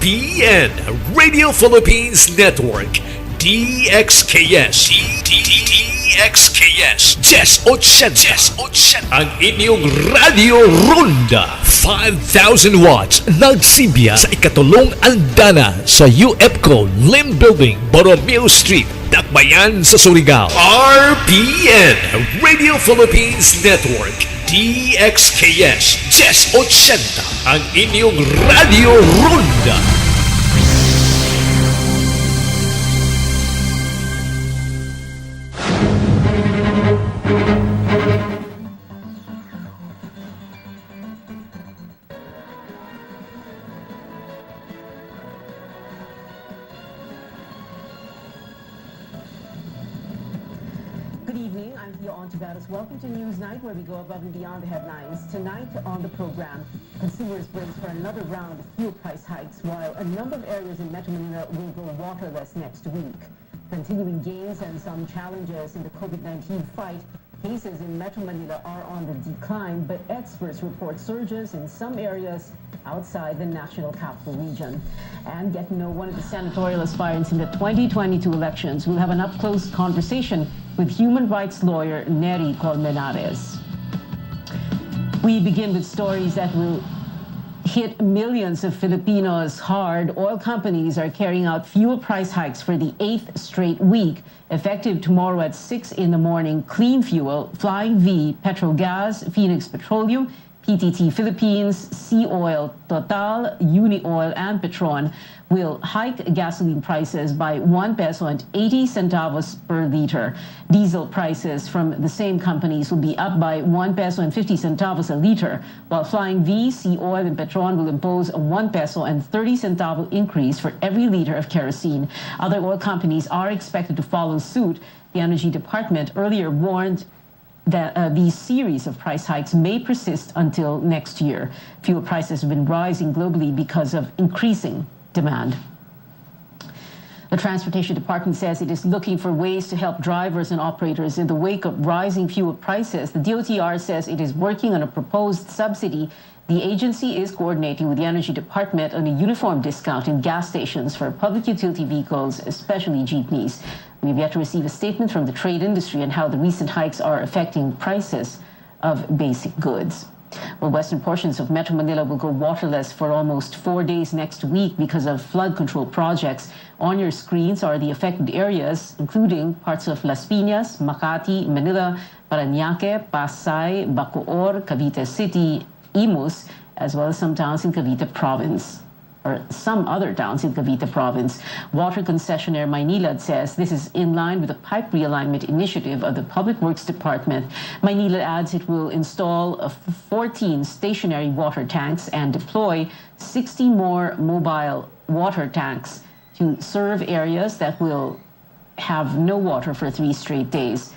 RPN Radio Philippines Network DXKS DXKS Jess Otsen ang inyong Radio Ronda 5,000 watts nagsimya sa ikatulong andana sa UFCO Lim Building, Borromeo Street, Dakbayan sa Surigao. RPN Radio Philippines Network DXKS Jess Otsen ang inyong Radio Ronda. Welcome to Newsnight, where we go above and beyond the headlines. Tonight on the program, consumers brace for another round of fuel price hikes, while a number of areas in Metro Manila will go waterless next week. Continuing gains and some challenges in the COVID-19 fight, cases in Metro Manila are on the decline, but experts report surges in some areas outside the national capital region. And get to know one of the senatorial aspirants in the 2022 elections. We'll have an up-close conversation with human rights lawyer Neri Colmenares. We begin with stories that will hit millions of Filipinos hard. Oil companies are carrying out fuel price hikes for the 8th straight week. Effective tomorrow at 6 in the morning, Clean Fuel, Flying V, Petrogas, Phoenix Petroleum, PTT Philippines, Sea Oil, Total, Unioil, and Petron will hike gasoline prices by 1 peso and 80 centavos per liter. Diesel prices from the same companies will be up by 1 peso and 50 centavos a liter, while Flying V, Sea Oil, and Petron will impose a 1 peso and 30 centavo increase for every liter of kerosene. Other oil companies are expected to follow suit. The Energy Department earlier warned that these series of price hikes may persist until next year. Fuel prices have been rising globally because of increasing demand. The Transportation Department says it is looking for ways to help drivers and operators in the wake of rising fuel prices. The DOTR says it is working on a proposed subsidy. The agency is coordinating with the Energy Department on a uniform discount in gas stations for public utility vehicles, especially jeepneys. We have yet to receive a statement from the trade industry on how the recent hikes are affecting prices of basic goods. Well, western portions of Metro Manila will go waterless for almost 4 days next week because of flood control projects. On your screens are the affected areas, including parts of Las Piñas, Makati, Manila, Parañaque, Pasay, Bacoor, Cavite City, Imus, as well as some towns in Cavite Province, or some other towns in Cavite Province. Water concessionaire Maynilad says this is in line with the pipe realignment initiative of the Public Works Department. Maynilad adds it will install 14 stationary water tanks and deploy 60 more mobile water tanks to serve areas that will have no water for 3 straight days.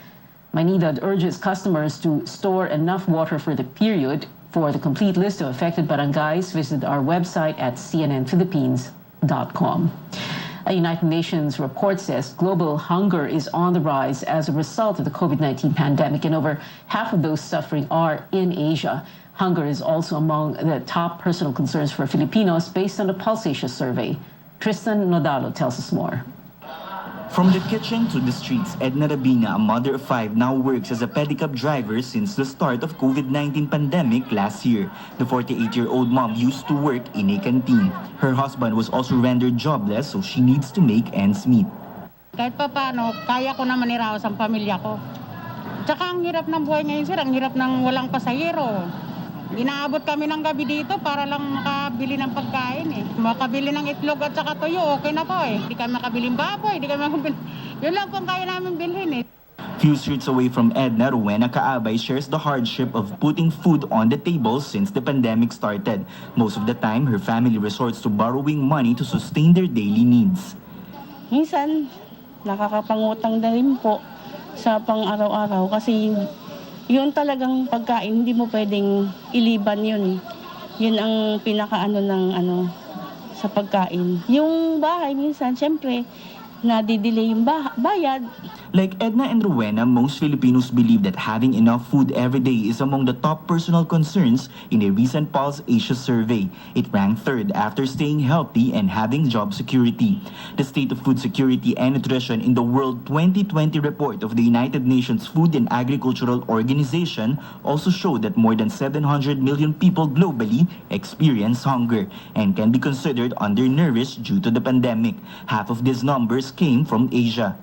Maynilad urges customers to store enough water for the period. For the complete list of affected barangays, visit our website at cnnphilippines.com. A United Nations report says global hunger is on the rise as a result of the COVID-19 pandemic, and over half of those suffering are in Asia. Hunger is also among the top personal concerns for Filipinos based on the Pulse Asia survey. Tristan Nodalo tells us more. From the kitchen to the streets, Edna Rabina, a mother of 5, now works as a pedicab driver since the start of COVID-19 pandemic last year. The 48-year-old mom used to work in a canteen. Her husband was also rendered jobless, so she needs to make ends meet. Kahit pa paano, kaya ko naman iraos ang pamilya ko. Tsaka ang hirap ng buhay ngayon, sir, ang hirap ng walang pasahero. Inaabot kami ng gabi dito para lang makabili ng pagkain eh. Makabili ng itlog at saka tuyo, okay na po eh. Hindi kami makabiling baboy, hindi kami makabili. Yun lang pong kaya namin bilhin eh. Few streets away from Edna, Rowena Kaabay shares the hardship of putting food on the table since the pandemic started. Most of the time, her family resorts to borrowing money to sustain their daily needs. Minsan, nakakapangutang na rin po sa pang-araw-araw kasi yun talagang pagkain, hindi mo pwedeng iliban yun. Yun ang pinakaano ng sa pagkain. Yung bahay minsan, syempre, nadidelay yung bayad. Like Edna and Rowena, most Filipinos believe that having enough food every day is among the top personal concerns in a recent Pulse Asia survey. It ranked third after staying healthy and having job security. The State of Food Security and Nutrition in the World 2020 report of the United Nations Food and Agricultural Organization also showed that more than 700 million people globally experience hunger and can be considered undernourished due to the pandemic. Half of these numbers came from Asia.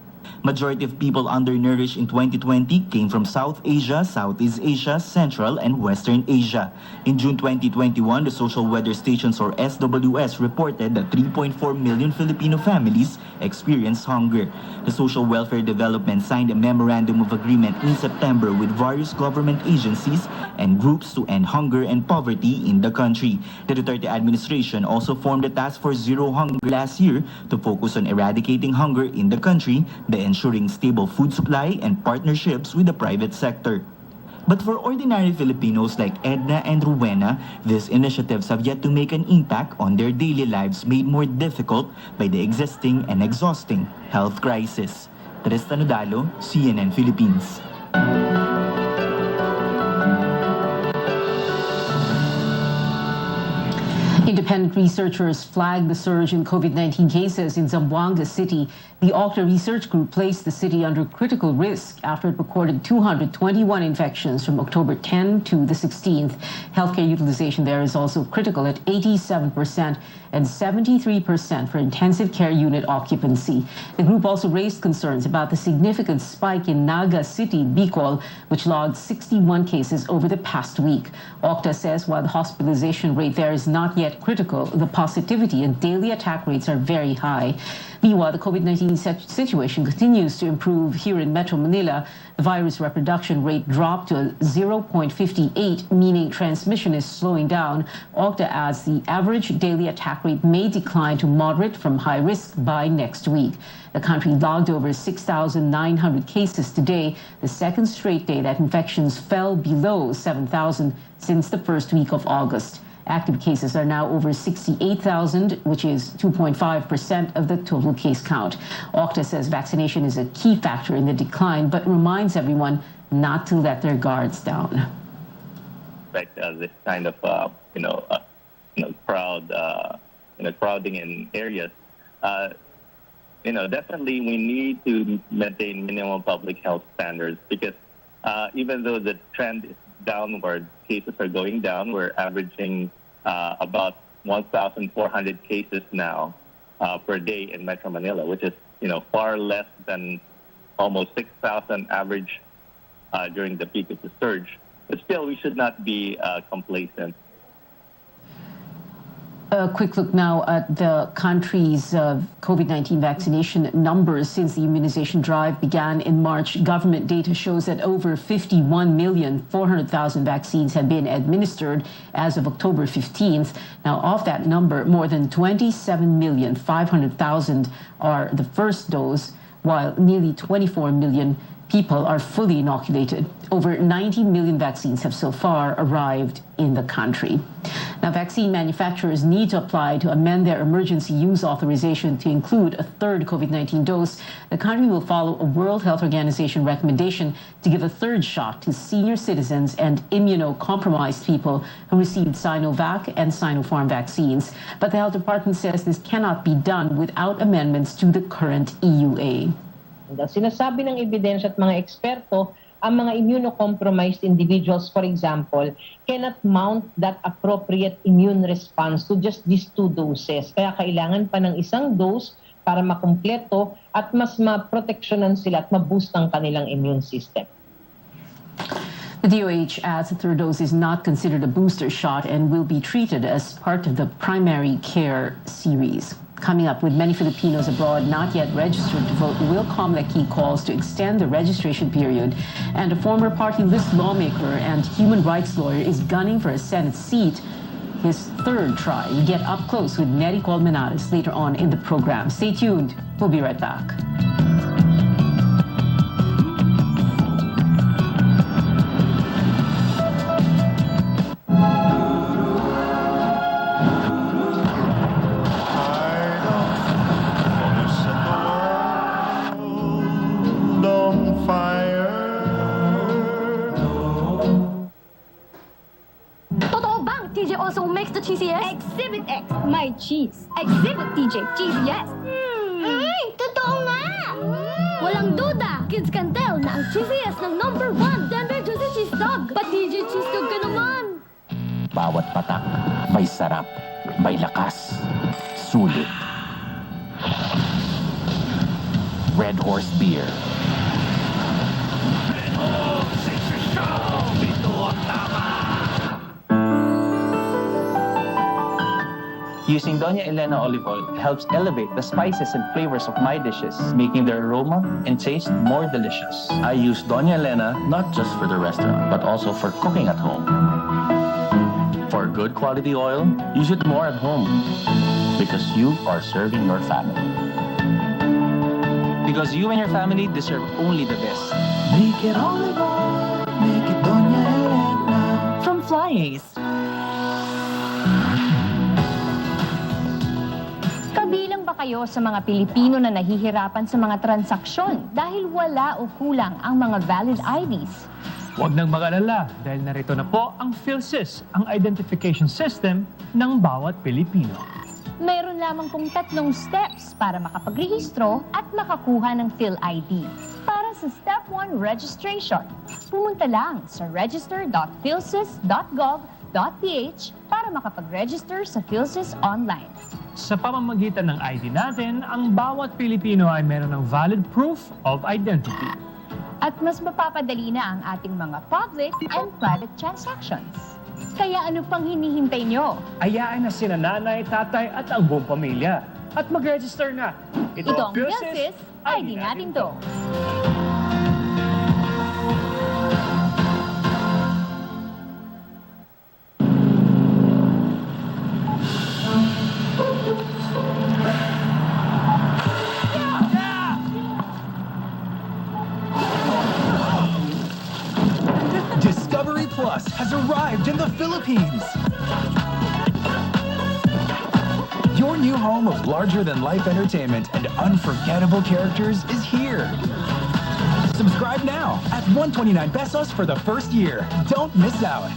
Majority of people undernourished in 2020 came from South Asia, Southeast Asia, Central, and Western Asia. In June 2021, the Social Weather Stations or SWS reported that 3.4 million Filipino families experienced hunger. The Social Welfare Development signed a memorandum of agreement in September with various government agencies and groups to end hunger and poverty in the country. The Duterte administration also formed a Task Force Zero Hunger last year to focus on eradicating hunger in the country by ensuring stable food supply and partnerships with the private sector. But for ordinary Filipinos like Edna and Rowena, these initiatives have yet to make an impact on their daily lives made more difficult by the existing and exhausting health crisis. Tristan Udalo, CNN Philippines. Independent researchers flagged the surge in COVID-19 cases in Zamboanga City. The Okta Research Group placed the city under critical risk after it recorded 221 infections from October 10 to the 16th. Healthcare utilization there is also critical at 87% and 73% for intensive care unit occupancy. The group also raised concerns about the significant spike in Naga City, Bicol, which logged 61 cases over the past week. Okta says while the hospitalization rate there is not yet critical, the positivity and daily attack rates are very high. Meanwhile, the COVID-19 situation continues to improve here in Metro Manila. The virus reproduction rate dropped to 0.58, meaning transmission is slowing down. Okta adds the average daily attack rate may decline to moderate from high risk by next week. The country logged over 6,900 cases today, the second straight day that infections fell below 7,000 since the first week of August. Active cases are now over 68,000, which is 2.5% of the total case count. Okta says vaccination is a key factor in the decline, but reminds everyone not to let their guards down. Like this kind of, crowding in areas. Definitely we need to maintain minimum public health standards because even though the trend is downward, cases are going down. We're averaging about 1,400 cases now per day in Metro Manila, which is far less than almost 6,000 average during the peak of the surge. But still, we should not be complacent. A quick look now at the country's COVID-19 vaccination numbers since the immunization drive began in March. Government data shows that over 51,400,000 vaccines have been administered as of October 15th. Now, of that number, more than 27,500,000 are the first dose, while nearly 24 million people are fully inoculated. Over 90 million vaccines have so far arrived in the country. Now, vaccine manufacturers need to apply to amend their emergency use authorization to include a third COVID-19 dose. The country will follow a World Health Organization recommendation to give a third shot to senior citizens and immunocompromised people who received Sinovac and Sinopharm vaccines. But the health department says this cannot be done without amendments to the current EUA. Sinasabi ng ebidensya at mga eksperto, ang mga immunocompromised individuals, for example, cannot mount that appropriate immune response to just these two doses. Kaya kailangan pa ng isang dose para makumpleto at mas maproteksyonan sila at maboost ang kanilang immune system. The DOH adds the third dose is not considered a booster shot and will be treated as part of the primary care series. Coming up, with many Filipinos abroad not yet registered to vote, will COMELEC calls to extend the registration period. And a former party list lawmaker and human rights lawyer is gunning for a Senate seat, his third try. We get up close with Nery Colmenares later on in the program. Stay tuned. We'll be right back. No cheesy yes? Exhibit X, my cheese. Exhibit TJ, cheese yes. Totoo nga! Walang duda, kids can tell na ang cheesiest ng number 1, Denver Juicy Cheese Dog. Pa TJ Cheese Dog ka naman! Bawat patak, may sarap, may lakas, sulit. Red Horse Beer. Red Horse, it's your show! Ito ang tama! Using Doña Elena olive oil helps elevate the spices and flavors of my dishes, making their aroma and taste more delicious. I use Doña Elena not just for the restaurant, but also for cooking at home. For good quality oil, use it more at home because you are serving your family. Because you and your family deserve only the best. Make it olive oil, make it Doña Elena. From Flyers. Kabilang ba kayo sa mga Pilipino na nahihirapan sa mga transaksyon dahil wala o kulang ang mga valid IDs? Huwag nang mag-alala dahil narito na po ang PhilSys, ang identification system ng bawat Pilipino. Mayroon lamang pong 3 steps para makapagrehistro at makakuha ng PhilID. Para sa Step 1 registration, pumunta lang sa register.philsys.gov.ph para makapag-register sa PhilSys online. Sa pamamagitan ng ID natin, ang bawat Pilipino ay meron ng valid proof of identity. At mas mapapadali na ang ating mga public and private transactions. Kaya ano pang hinihintay nyo? Ayaan na sina nanay, tatay at ang buong pamilya. At mag-register na. Ito ang PhilSys, ID natin to. Discovery Plus has arrived in the Philippines. Your new home of larger-than-life entertainment and unforgettable characters is here. Subscribe now at 129 pesos for the first year. Don't miss out.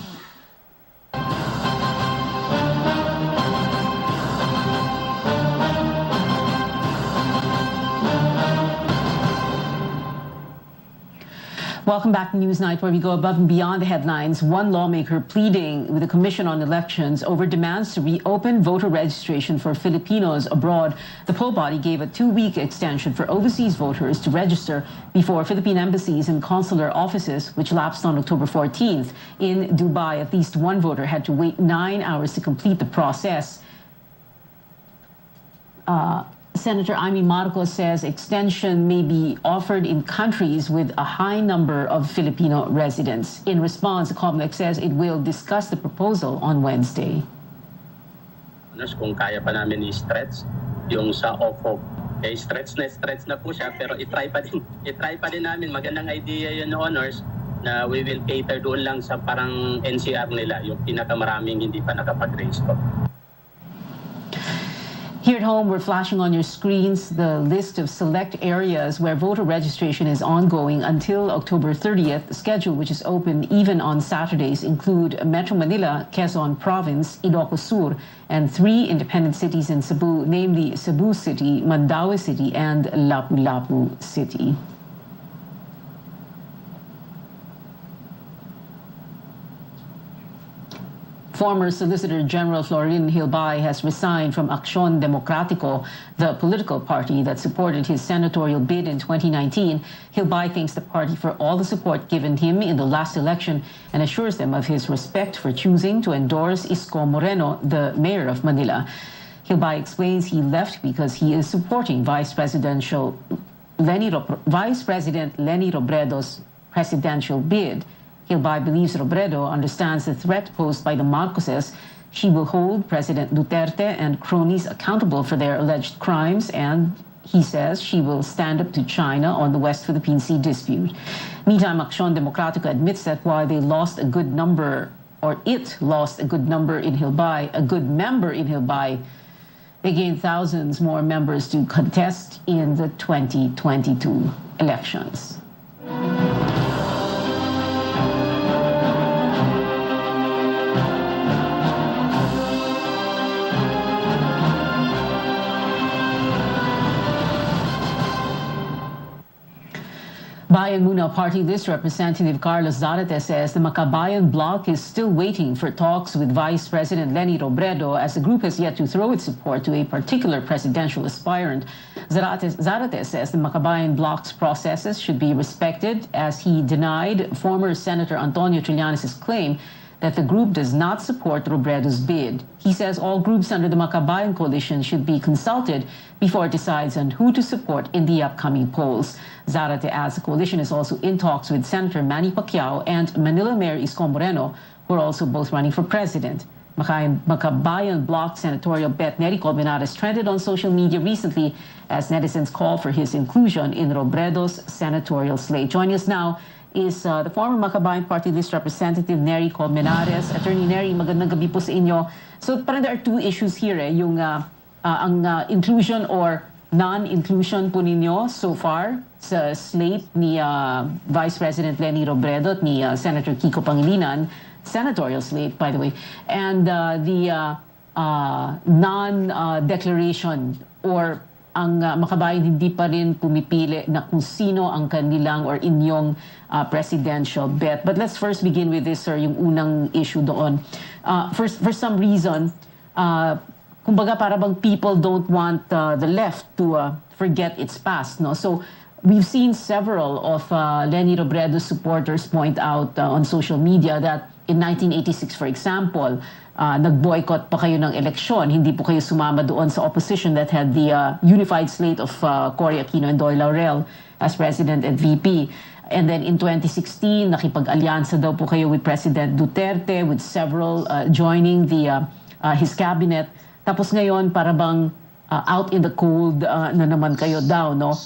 Welcome back to Newsnight, where we go above and beyond the headlines. One lawmaker pleading with the Commission on Elections over demands to reopen voter registration for Filipinos abroad. The poll body gave a 2-week extension for overseas voters to register before Philippine embassies and consular offices, which lapsed on October 14th. In Dubai, at least one voter had to wait 9 hours to complete the process. Senator Amy Marcos says extension may be offered in countries with a high number of Filipino residents. In response, the COMELEC says it will discuss the proposal on Wednesday. Kung kaya pa namin i-stretch yung sa OFO, stretch na po siya, pero i-try pa din namin. Magandang idea yun, Honors, na we will cater doon lang sa parang NCR nila, yung pinakamaraming hindi pa nakapag-register. Here at home, we're flashing on your screens the list of select areas where voter registration is ongoing until October 30th. The schedule, which is open even on Saturdays, include Metro Manila, Quezon Province, Ilocos Sur, and 3 independent cities in Cebu, namely Cebu City, Mandaue City, and Lapu-Lapu City. Former Solicitor General Florin Hilbay has resigned from Acción Democrático, the political party that supported his senatorial bid in 2019. Hilbay thanks the party for all the support given him in the last election and assures them of his respect for choosing to endorse Isko Moreno, the mayor of Manila. Hilbay explains he left because he is supporting Vice President Leni Robredo's presidential bid. Hilbay believes Robredo understands the threat posed by the Marcoses. She will hold President Duterte and cronies accountable for their alleged crimes, and he says she will stand up to China on the West Philippine Sea dispute. Meantime, Acción Democrático admits that while they lost a good number, or it lost a good member in Hilbay, they gained thousands more members to contest in the 2022 elections. Bayan Muna Party List Representative Carlos Zarate says the Makabayan bloc is still waiting for talks with Vice President Leni Robredo as the group has yet to throw its support to a particular presidential aspirant. Zarate says the Makabayan bloc's processes should be respected as he denied former Senator Antonio Trillanes' claim that the group does not support Robredo's bid. He says all groups under the Makabayan coalition should be consulted before it decides on who to support in the upcoming polls. Zarate adds the coalition is also in talks with Senator Manny Pacquiao and Manila Mayor Isko Moreno, who are also both running for president. Makabayan bloc senatorial bet Nery Colmenares trended on social media recently as netizens call for his inclusion in Robredo's senatorial slate. Joining us now is the former Makabayan Party List Representative Nery Colmenares. Attorney Nery, magandang gabi po sa inyo. So parang there are two issues here, yung ang inclusion or non-inclusion po ninyo so far sa slate ni Vice President Leni Robredo at ni Senator Kiko Pangilinan, senatorial slate by the way, and the non-declaration or ang Makabayan hindi pa rin pumipili na kung sino ang kanilang or inyong presidential bet. But let's first begin with this, sir, yung unang issue doon. For some reason, kumbaga para bang people don't want the left to forget its past, no? So we've seen several of Leni Robredo's supporters point out on social media that in 1986, for example, nag-boycott pa kayo ng eleksyon. Hindi po kayo sumama doon sa opposition that had the unified slate of Cory Aquino and Doy Laurel as president and VP. And then in 2016, nakipag-alyansa daw po kayo with President Duterte, with several joining his cabinet. Tapos ngayon, para bang out in the cold na naman kayo daw, no?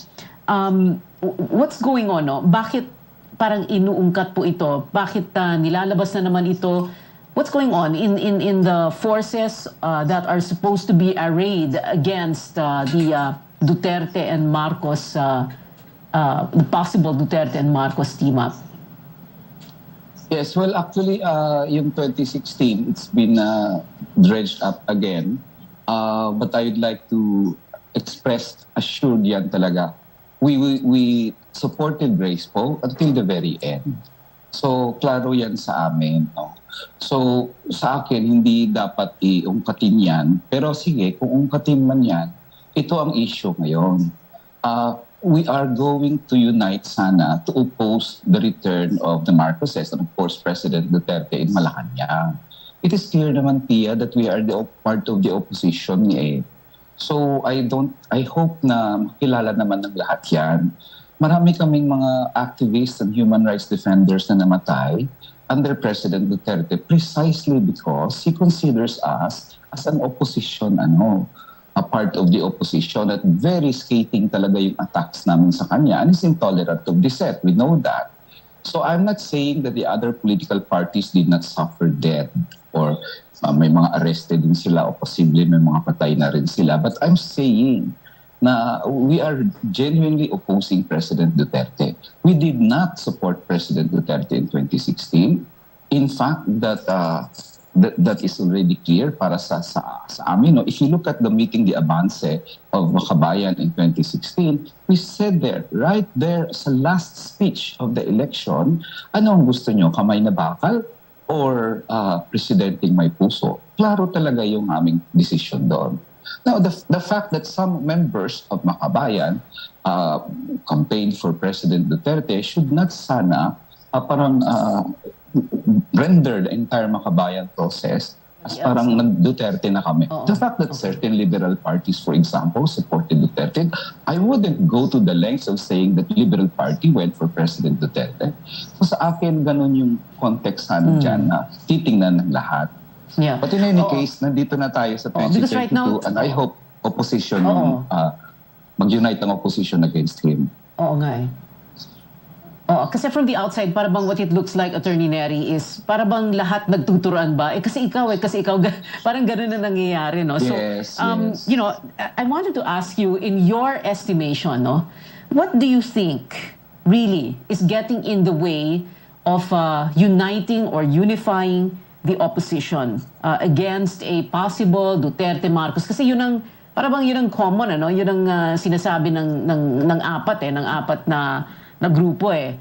What's going on, no? Bakit parang inuungkat po ito? Bakit nilalabas na naman ito? What's going on in the forces that are supposed to be arrayed against the Duterte and Marcos, the possible Duterte and Marcos team up? Yes, well, actually, yung 2016, it's been dredged up again. But I'd like to express assured yan talaga. We supported Grace po until the very end. So, klaro yan sa amin, no? So, sa akin, hindi dapat iungkatin yan. Pero sige, kung ungkatin man yan, ito ang issue ngayon. We are going to unite sana to oppose the return of the Marcoses and of course President Duterte in Malacanang. It is clear naman, Tia, that we are part of the opposition eh. So I hope na makilala naman ng lahat yan. Marami kaming mga activists and human rights defenders na namatay under President Duterte precisely because he considers us as an opposition, a part of the opposition, at very scathing talaga yung attacks namin sa kanya, and is intolerant of dissent. We know that. So I'm not saying that the other political parties did not suffer death or may mga arrested din sila o posible may mga patay na rin sila. But I'm saying na we are genuinely opposing President Duterte. We did not support President Duterte in 2016. In fact, that is already clear para sa amin. No? If you look at the meeting, the avance of Makabayan in 2016, we said there, right there sa last speech of the election, ano ang gusto nyo? Kamay na bakal or presidenting may puso? Klaro talaga yung aming decision doon. Now, the fact that some members of Makabayan campaigned for President Duterte should not sana parang render the entire Makabayan process as parang nag-Duterte na kami. The fact that certain liberal parties, for example, supported Duterte, I wouldn't go to the lengths of saying that Liberal Party went for President Duterte. So sa akin, ganun yung context sana dyan na titingnan ng lahat. Yeah. But in any case, nandito na tayo sa 2022 right now, and I hope opposition, mag-unite ang opposition against him. Oo nga eh. Kasi from the outside, para bang what it looks like, Attorney Nery, is para bang lahat nagtuturuan ba? Kasi ikaw, parang ganun na nangyayari, no? So, yes. You know, I wanted to ask you, in your estimation, no, what do you think really is getting in the way of uniting or unifying the opposition against a possible Duterte Marcos? Kasi yun ang, para bang yun ang common, ano? Yun ang sinasabi ng apat na na grupo eh.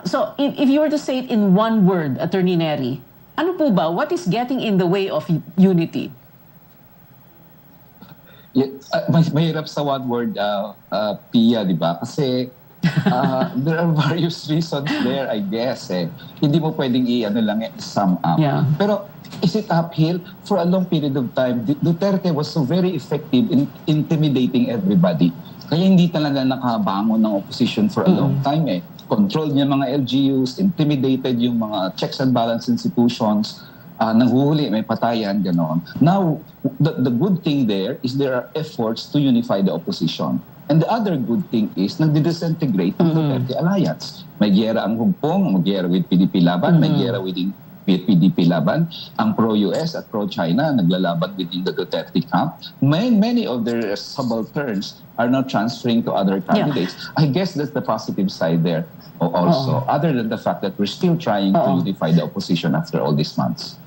So, if you were to say it in one word, Attorney Neri, ano po ba? What is getting in the way of unity? Yeah, mahirap sa one word, Pia, di ba? Kasi there are various reasons there, I guess. Hindi mo pwedeng sum up. Yeah. Pero is it uphill? For a long period of time, Duterte was so very effective in intimidating everybody. Kaya hindi talaga nakabangon ng opposition for a long time Control niya mga LGUs, intimidated yung mga checks and balance institutions, nanghuhuli, may patayan, gano'n. Now, the good thing there is there are efforts to unify the opposition. And the other good thing is nagdi-disintegrate ang Duterte Alliance. May giyera ang Hugpong, may giyera with PDP Laban, may giyera within PDP Laban. Ang pro-US at pro-China naglalaban within the Duterte camp. Many of their subalterns are now transferring to other candidates. I guess that's the positive side there also, other than the fact that we're still trying to unify the opposition after all these months.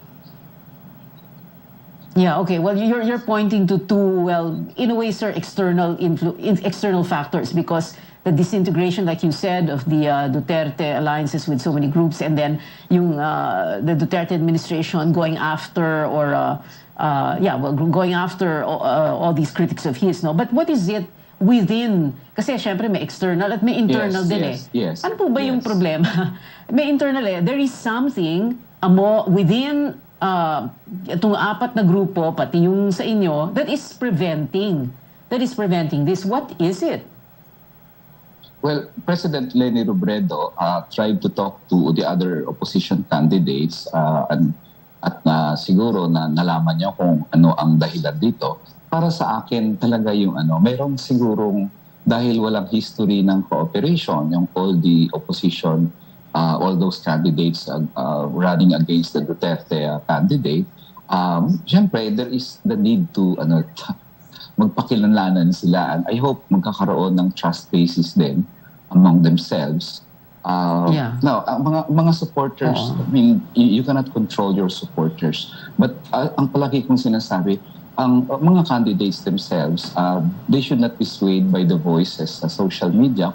Yeah, okay. Well, you're pointing to two, well, in a way, sir, external factors, because the disintegration, like you said, of the Duterte alliances with so many groups, and then the Duterte administration going after going after all these critics of his, no? But what is it within? Kasi syempre may external at may internal din Yes. Ano po ba yung problema? May internal There is something within itong apat na grupo, pati yung sa inyo, that is preventing this. What is it? Well, President Leni Robredo tried to talk to the other opposition candidates at siguro na nalaman niya kung ano ang dahilan dito. Para sa akin talaga yung mayroong sigurong dahil walang history ng cooperation, yung all the opposition, all those candidates running against the Duterte candidate, siyempre there is the need to magpakilanlanan sila. And I hope magkakaroon ng trust basis din among themselves. Now, mga supporters, I mean, you cannot control your supporters. But ang palagi kong sinasabi, ang mga candidates themselves, they should not be swayed by the voices sa social media.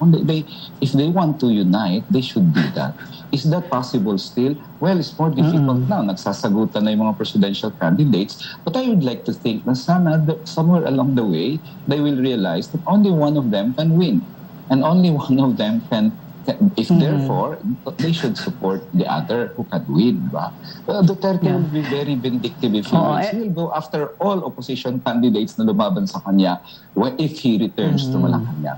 If they want to unite, they should do that. Is that possible still? Well, it's more difficult now. Nagsasagutan na yung mga presidential candidates. But I would like to think na sana somewhere along the way, they will realize that only one of them can win. And only one of them can, if therefore, they should support the other who can win. Duterte will be very vindictive if he wins. He will go after all opposition candidates na lumaban sa kanya if he returns to Malacanang.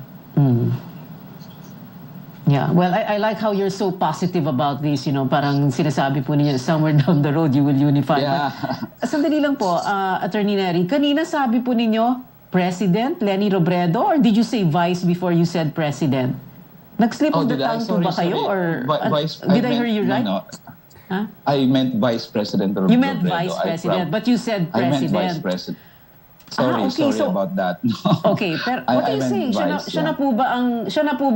Yeah, well, I like how you're so positive about this, parang sinasabi po ninyo, somewhere down the road you will unify. Yeah. But, sandali lang po, Attorney Neri, kanina sabi po ninyo, President Leni Robredo, or did you say Vice before you said President? Nag-slip of the tongue po ba kayo? Or, did I hear you right? No. Huh? I meant Vice President Robredo. You meant Vice President, but you said President. I meant Vice President. Sorry about that. Okay, pero what are you saying? Siya na po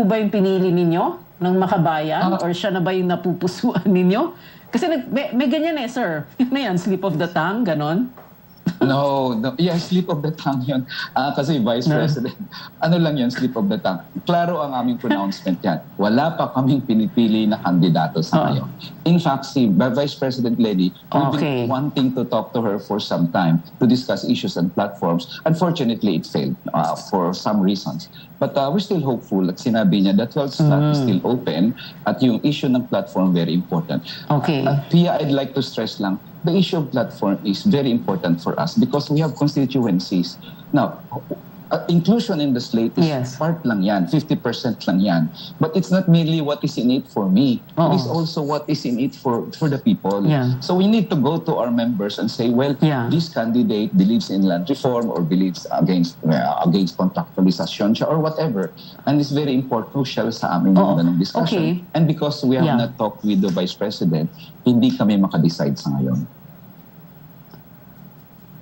ba yung pinili ninyo ng makabayan? Or siya na ba yung napupusuan ninyo? Kasi may ganyan sir. Yun na yan, slip of the tongue, ganon? No. Yeah, slip of the tongue yun. Kasi Vice President, ano lang yun, slip of the tongue. Klaro ang aming pronouncement yan. Wala pa kaming pinipili na kandidato sa ngayon. In fact, si Vice President Leni, we've been wanting to talk to her for some time to discuss issues and platforms. Unfortunately, it failed for some reasons. But we're still hopeful at sinabi niya that 12 slot is still open at yung issue ng platform very important. Okay. Pia, I'd like to stress lang, the issue of platform is very important for us because we have constituencies. Now, inclusion in the slate is part lang yan, 50% lang yan. But it's not merely what is in it for me. It is also what is in it for the people. Yeah. So we need to go to our members and say, well, this candidate believes in land reform or believes against contractualization or whatever. And it's very important, crucial sa amin yung ganong discussion. Okay. And because we have not talked with the Vice President, hindi kami makadecide sa ngayon.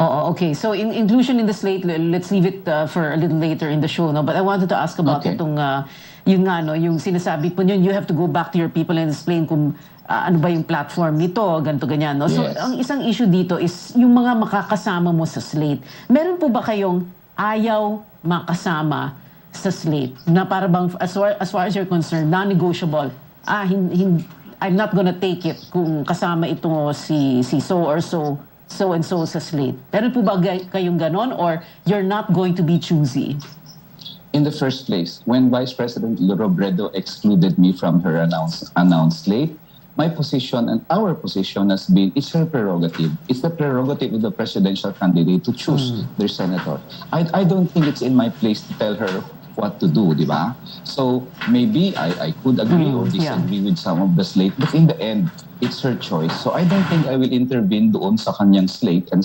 Okay. So inclusion in the slate, let's leave it for a little later in the show. No? But I wanted to ask about itong, yung sinasabi po yun, you have to go back to your people and explain kung ano ba yung platform nito, ganito, ganyan. No? So ang isang issue dito is yung mga makakasama mo sa slate. Meron po ba kayong ayaw makasama sa slate na para bang as far as you're concerned, non-negotiable? I'm not gonna take it kung kasama ito si so or so and so sa slate. Pero po ba kayong ganon or you're not going to be choosy? In the first place, when Vice President Robredo excluded me from her announced slate, my position and our position has been, it's her prerogative. It's the prerogative of the presidential candidate to choose their senator. I don't think it's in my place to tell her what to do, di ba? So maybe I could agree or disagree with some of the slate, but in the end, it's her choice. So I don't think I will intervene doon sa kanyang slate and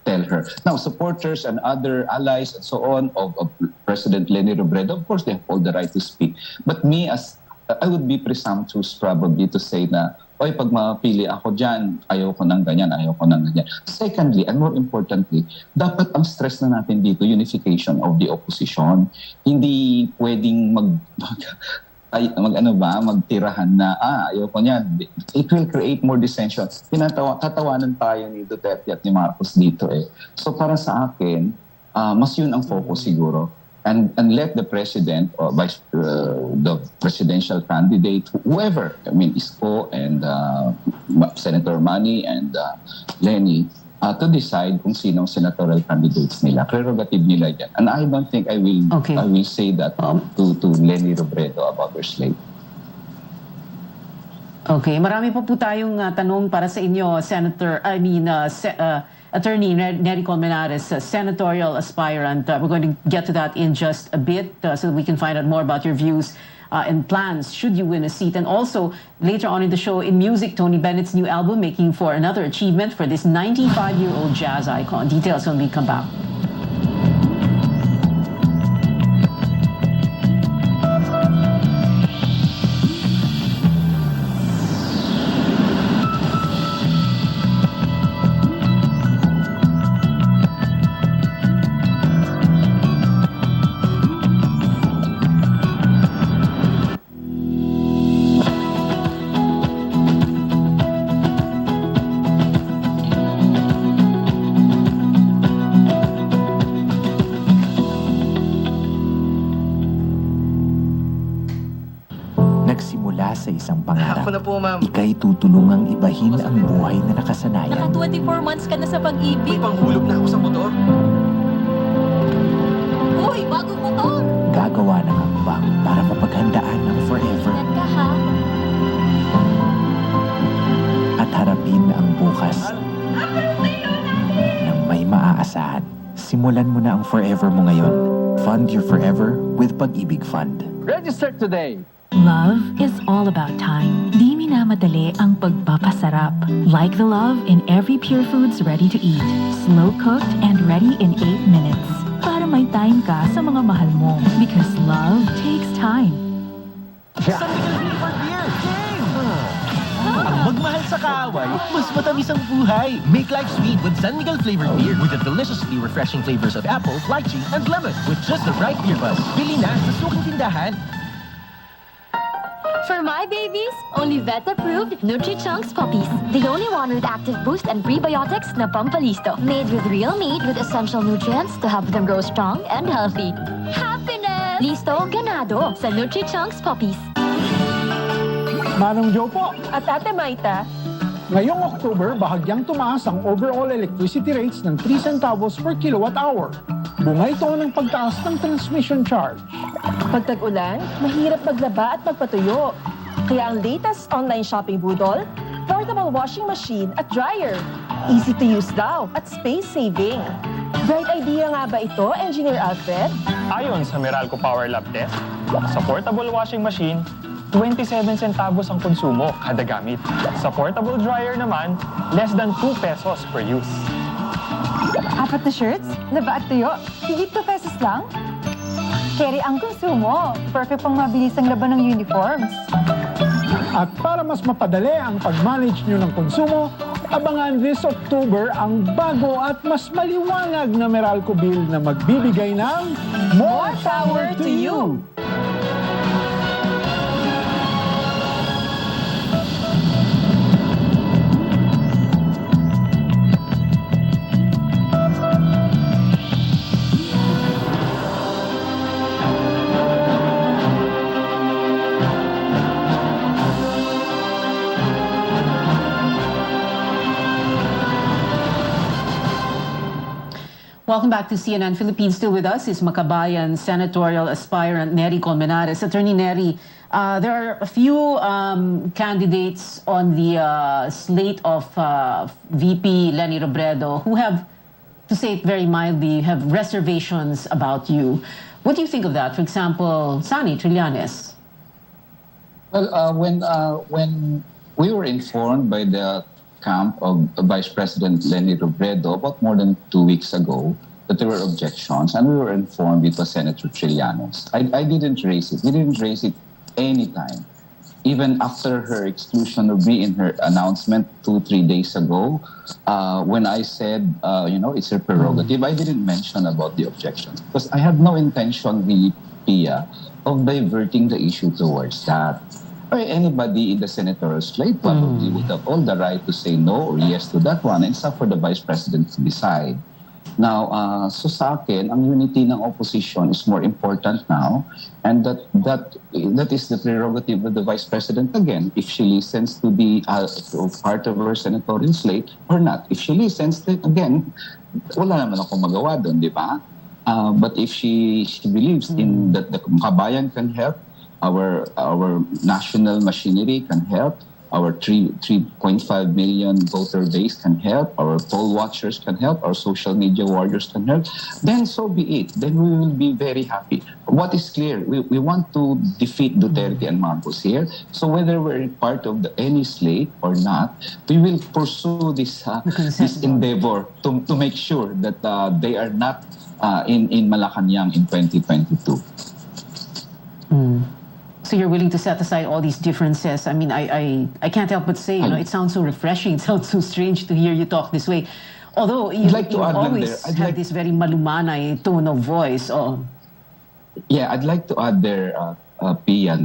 tell her. Now, supporters and other allies and so on of President Leni Robredo, of course, they have all the right to speak. But me, I would be presumptuous probably to say na, oy, pag mapili ako dyan, ayoko ng ganyan. Secondly, and more importantly, dapat ang stress na natin dito, unification of the opposition. Hindi pwedeng magtirahan na, ayoko niyan. It will create more dissension. Tatawanan tayo ni Duterte at ni Marcos dito eh. So para sa akin, mas yun ang focus siguro. And let the president or the presidential candidate, whoever, Isko and Senator Manny and Lenny, to decide kung sinong senatorial candidates nila. Prerogative nila yan. And I don't think I will say that to Lenny Robredo about her slate. Okay, marami po tayong tanong para sa inyo, Attorney Nery Colmenares, senatorial aspirant. We're going to get to that in just a bit so that we can find out more about your views and plans should you win a seat. And also, later on in the show, in music, Tony Bennett's new album, making for another achievement for this 95-year-old jazz icon. Details when we come back. Sa isang pangarap, Ako na po, ma'am. ika'y tutulungang ibahin ang buhay na nakasanayan. Naka 24 months ka na sa pag-ibig. May panghulog na ako sa motor. Uy, bagong motor! Gagawa ng hakbang para mapaghandaan ng forever. Ingat ka, ha? At harapin ang bukas ng may maaasahan. Simulan mo na ang forever mo ngayon. Fund your forever with Pag-ibig Fund. Register today. Love is all about time. Di minamadali ang pagpapasarap. Like the love in every Pure Foods ready to eat. Slow cooked and ready in 8 minutes. Para may time ka sa mga mahal mo. Because love takes time. San Miguel Flavored Beer! Game! Ang magmahal sa kaaway, mas matamis ang buhay. Make life sweet with San Miguel Flavored Beer with the deliciously refreshing flavors of apple, lychee, and lemon with just the right beer buzz. Bili na sa suking tindahan. For my babies, only vet-approved Nutri-Chunks puppies. The only one with active boost and prebiotics na Pampalisto. Made with real meat with essential nutrients to help them grow strong and healthy. Happiness! Listo, ganado sa Nutri-Chunks puppies. Manong Joe po. At Ate Maita, Ngayong October, bahagyang tumaas ang overall electricity rates ng 3 centavos per kilowatt-hour. Bunga ito ng pagtaas ng transmission charge. Pag tag-ulan, mahirap maglaba at magpatuyo. Kaya ang latest online shopping budol, portable washing machine at dryer. Easy to use daw at space saving. Bright idea nga ba ito, Engineer Alfred? Ayon sa Meralco Power Lab Test, sa portable washing machine, 27 centavos ang konsumo kada gamit. Sa portable dryer naman, less than 2 pesos per use. 4 na shirts, laba at tuyo, higit 2 pesos lang? Carry ang konsumo, perfect pang mabilis ang laban ng uniforms. At para mas mapadali ang pag-manage nyo ng konsumo, abangan this October ang bago at mas maliwanag na Meralco bill na magbibigay ng More Power to You! welcome back to CNN Philippines. Still with us is Makabayan senatorial aspirant Neri Colmenares. Attorney Neri, there are a few candidates on the slate of VP Leni Robredo who have, to say it very mildly, have reservations about you. What do you think of that? For example, Sani Trillanes. Well, when we were informed by the camp of Vice President Leni Robredo about more than 2 weeks ago that there were objections, and we were informed it was Senator Trillanes. I didn't raise it. We didn't raise it anytime. Even after her exclusion of me in her announcement 2-3 days ago, when I said, it's her prerogative, I didn't mention about the objections because I had no intention, really, Pia, of diverting the issue towards that. Or anybody in the senatorial slate probably would have all the right to say no or yes to that one. And it's up for the Vice President to decide. Now, so sa akin, ang unity ng opposition is more important now. And that is the prerogative of the Vice President again, if she listens to the part of her senatorial slate or not. If she listens, then again, wala naman akong magawa doon, di ba? But if she believes in that the Makabayan can help, our national machinery can help, our 3.5 million voter base can help, our poll watchers can help, our social media warriors can help, then so be it. Then we will be very happy. What is clear, we want to defeat Duterte and Marcos here. So whether we're part of any slate or not, we will pursue this endeavor to make sure that they are not in Malacanang in 2022. So you're willing to set aside all these differences. I mean, I can't help but say, it sounds so refreshing. It sounds so strange to hear you talk this way. Although you always have this very malumanay tone of voice. Yeah, I'd like to add there, Pia,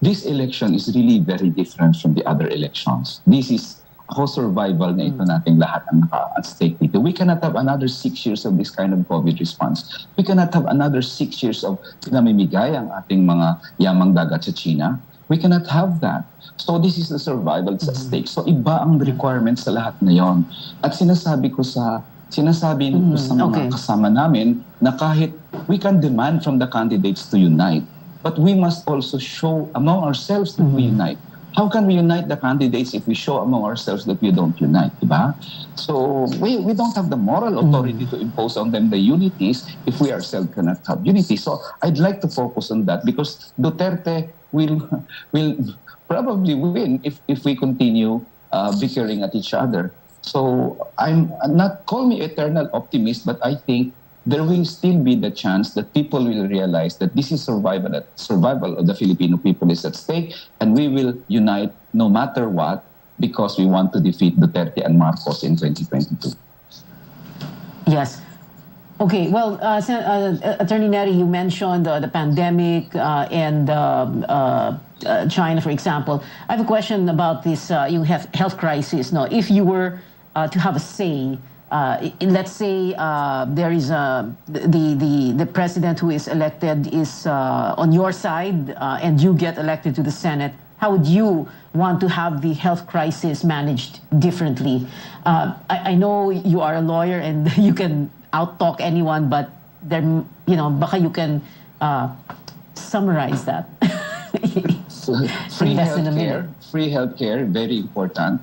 this election is really very different from the other elections. This is ako survival na ito nating lahat ang naka-stake dito. We cannot have another 6 years of this kind of COVID response. We cannot have another 6 years of pinamimigay ang ating mga yamang dagat sa China. We cannot have that. So this is the survival sa stake. So iba ang requirements sa lahat na yon. At sinasabi ko sa mga kasama namin na kahit we can demand from the candidates to unite, but we must also show among ourselves that we unite. How can we unite the candidates if we show among ourselves that we don't unite, diba? So we don't have the moral authority to impose on them the unities if we ourselves cannot have unity. So I'd like to focus on that because Duterte will probably win if we continue bickering at each other. So I'm not, call me eternal optimist, but I think there will still be the chance that people will realize that this is survival of the Filipino people is at stake, and we will unite no matter what because we want to defeat Duterte and Marcos in 2022. Yes. Okay, well, Attorney Neri, you mentioned the pandemic and China, for example. I have a question about this health crisis. Now, if you were to have a say, let's say there is the president who is elected is on your side and you get elected to the Senate, how would you want to have the health crisis managed differently? I know you are a lawyer and you can out-talk anyone, but there, baka you can summarize that. Free healthcare, very important.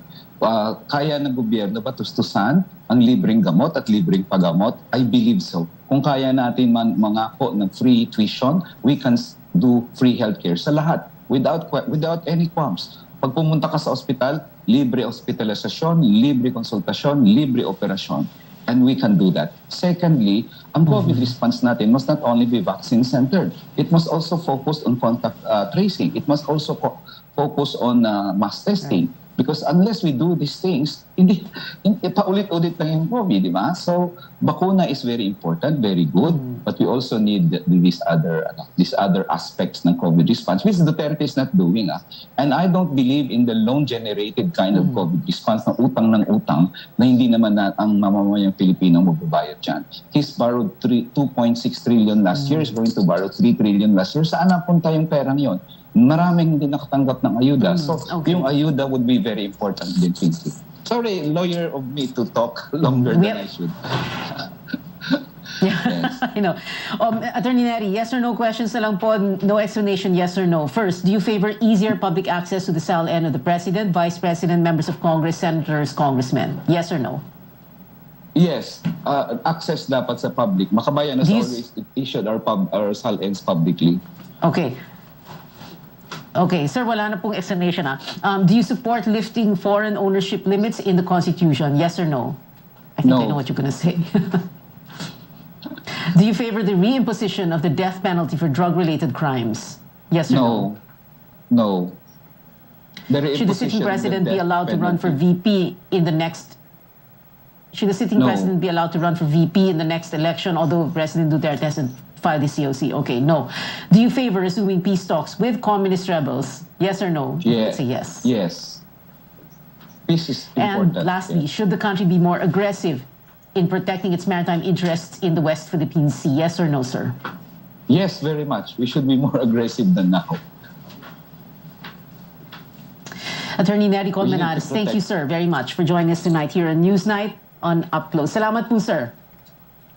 Kaya ng gobyerno ba tustusan ang libreng gamot at libreng paggamot? I believe so. Kung kaya natin mangako ng free tuition, we can do free healthcare sa lahat without any qualms. Pag pumunta ka sa ospital, libre hospitalisasyon, libre konsultasyon, libre operasyon. And we can do that. Secondly, ang COVID response natin must not only be vaccine-centered. It must also focus on contact tracing. It must also focus on mass testing. Because unless we do these things, paulit-ulit lang yung COVID, di ba? So, bakuna is very important, very good, but we also need these other aspects ng COVID response, which Duterte is not doing. And I don't believe in the loan-generated kind of COVID response na utang ng utang na hindi naman ang mamamayang Pilipino magbabayad dyan. He's borrowed 2.6 trillion last year, is going to borrow 3 trillion last year. Saan napunta yung perang yon? Maraming hindi nakatanggap ng ayuda. So, yung ayuda would be very important din, Pinky. Sorry, lawyer of me to talk longer than I should. Yeah, I know. Attorney Neri, yes or no questions na lang po, no explanation, yes or no. First, do you favor easier public access to the SALN of the President, Vice President, members of Congress, Senators, Congressmen? Yes or no? Yes, access dapat sa public. Makabayan has always issued our SALNs publicly. Okay. Okay, sir, wala na pong explanation. Do you support lifting foreign ownership limits in the Constitution? Yes or no? I think I know what you're going to say. Do you favor the reimposition of the death penalty for drug-related crimes? Yes or no? No. Should the sitting president be allowed to run for VP in the next? Should the sitting president be allowed to run for VP in the next election, although President Duterte hasn't filed the COC? Okay, no. Do you favor resuming peace talks with communist rebels? Yes or no? Yes. Say yes. Yes. Peace is important. And lastly, should the country be more aggressive in protecting its maritime interests in the West Philippine Sea? Yes or no, sir? Yes, very much. We should be more aggressive than now. Attorney Neri Colmenares, thank you, sir, very much for joining us tonight here on Newsnight on Up Close. Salamat po, sir.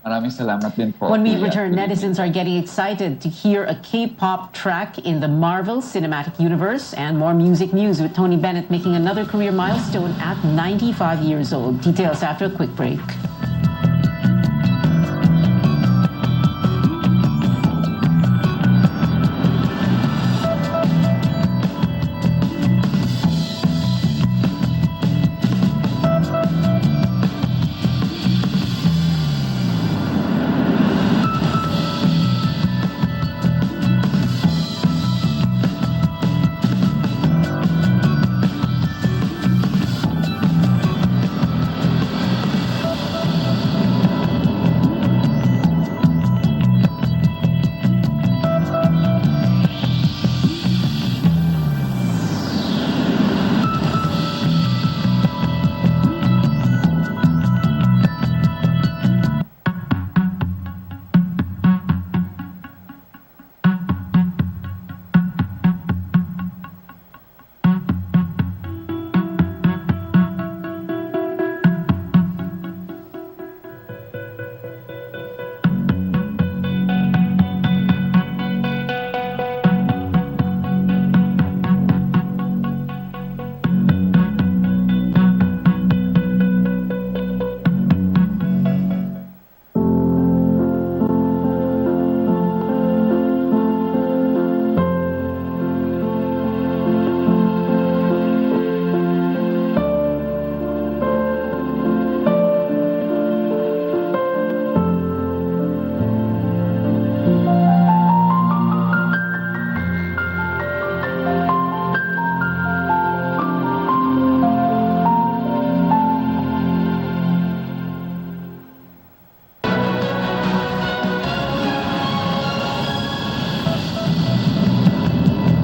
Maraming salamat din po. When we return, netizens are getting excited to hear a K-pop track in the Marvel Cinematic Universe, and more music news with Tony Bennett making another career milestone at 95 years old. Details after a quick break.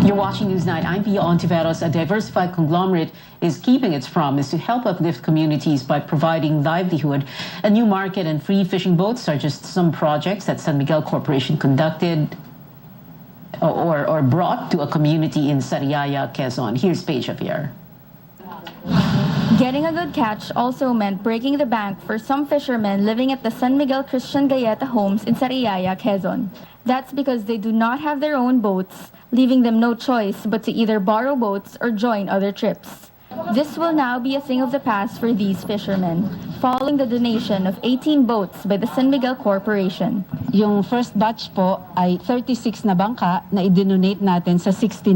You're watching Newsnight. I'm Pia Ontiveros. A diversified conglomerate is keeping its promise to help uplift communities by providing livelihood. A new market and free fishing boats are just some projects that San Miguel Corporation conducted or brought to a community in Sariaya, Quezon. Here's Paige Javier. Getting a good catch also meant breaking the bank for some fishermen living at the San Miguel Christian Gayeta homes in Sariaya, Quezon. That's because they do not have their own boats, leaving them no choice but to either borrow boats or join other trips. This will now be a thing of the past for these fishermen, following the donation of 18 boats by the San Miguel Corporation. Yung first batch po ay 36 na bangka na i-donate natin sa 69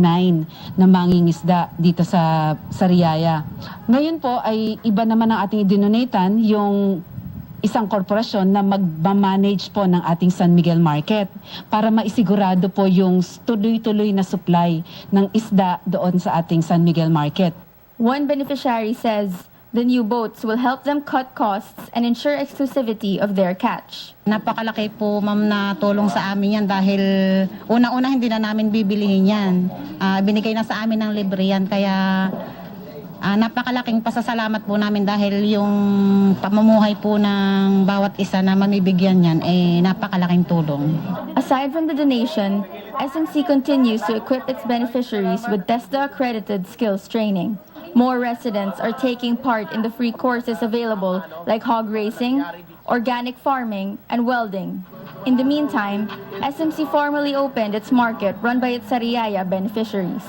na mangingisda dito sa Sariaya. Ngayon po ay iba naman ang ating i-donatan, yung isang korporasyon na mag-manage po ng ating San Miguel Market para maisigurado po yung tuloy-tuloy na supply ng isda doon sa ating San Miguel Market. One beneficiary says the new boats will help them cut costs and ensure exclusivity of their catch. Napakalaki po, ma'am, na tulong sa amin yan dahil unang-una hindi na namin bibilihin yan. Binigay na sa amin ng libre yan, kaya napakalaking pasasalamat po namin dahil yung pamumuhay po ng bawat isa na mamibigyan yan, napakalaking tulong. Aside from the donation, SMC continues to equip its beneficiaries with TESDA-accredited skills training. More residents are taking part in the free courses available like hog racing, organic farming, and welding. In the meantime, SMC formally opened its market run by its Sariaya beneficiaries.